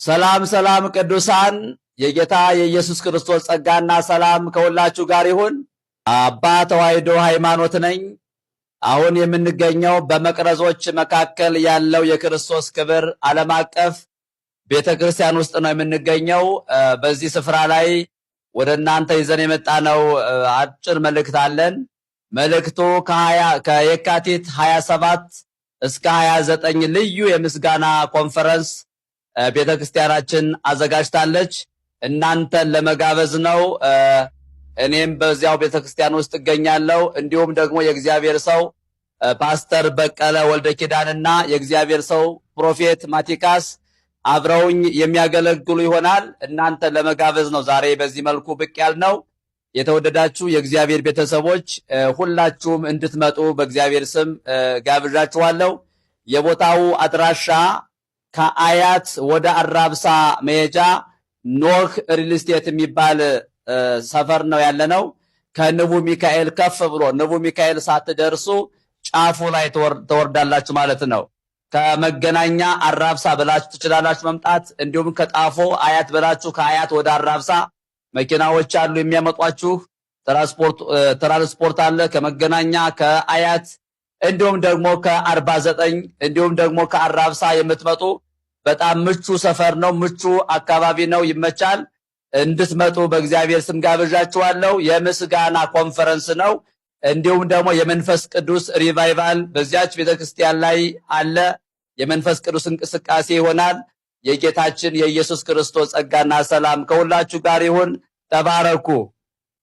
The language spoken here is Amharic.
ሰላም ሰላም ቅዱሳን የጌታ የኢየሱስ ክርስቶስ ጸጋና ሰላም ከሁላችሁ ጋር ይሁን። አባ ተዋሕዶ ሃይማኖት ነኝ። አሁን የምንገኘው በመቅረዞች መካከል ያለው የክርስቶስ ክብር ዓለም አቀፍ ቤተክርስቲያን ውስጥ ነው የምንገኘው። በዚህ ስፍራ ላይ ወደ እናንተ ይዘን የመጣነው አጭር መልእክት አለን። መልእክቱ ከየካቲት 27 እስከ 29 ልዩ የምስጋና ኮንፈረንስ ቤተክርስቲያናችን አዘጋጅታለች። እናንተን ለመጋበዝ ነው። እኔም በዚያው ቤተክርስቲያን ውስጥ እገኛለሁ። እንዲሁም ደግሞ የእግዚአብሔር ሰው ፓስተር በቀለ ወልደ ኪዳንና የእግዚአብሔር ሰው ፕሮፌት ማቲካስ አብረውኝ የሚያገለግሉ ይሆናል። እናንተን ለመጋበዝ ነው ዛሬ በዚህ መልኩ ብቅ ያልነው። የተወደዳችሁ የእግዚአብሔር ቤተሰቦች ሁላችሁም እንድትመጡ በእግዚአብሔር ስም ጋብዣችኋለሁ። የቦታው አድራሻ ከአያት ወደ አራብሳ መሄጃ ኖህ ሪል ስቴት የሚባል ሰፈር ነው ያለነው። ከንቡ ሚካኤል ከፍ ብሎ ንቡ ሚካኤል ሳትደርሱ ጫፉ ላይ ተወርዳላችሁ ማለት ነው። ከመገናኛ አራብሳ ብላችሁ ትችላላችሁ መምጣት። እንዲሁም ከጣፎ አያት ብላችሁ ከአያት ወደ አራብሳ መኪናዎች አሉ የሚያመጧችሁ። ትራንስፖርት አለ ከመገናኛ ከአያት እንዲሁም ደግሞ ከ49 እንዲሁም ደግሞ ከአራብሳ የምትመጡ በጣም ምቹ ሰፈር ነው፣ ምቹ አካባቢ ነው፣ ይመቻል። እንድትመጡ በእግዚአብሔር ስም ጋብዣችኋለሁ። የምስጋና ኮንፈረንስ ነው። እንዲሁም ደግሞ የመንፈስ ቅዱስ ሪቫይቫል በዚያች ቤተክርስቲያን ላይ አለ። የመንፈስ ቅዱስ እንቅስቃሴ ይሆናል። የጌታችን የኢየሱስ ክርስቶስ ጸጋና ሰላም ከሁላችሁ ጋር ይሁን። ተባረኩ።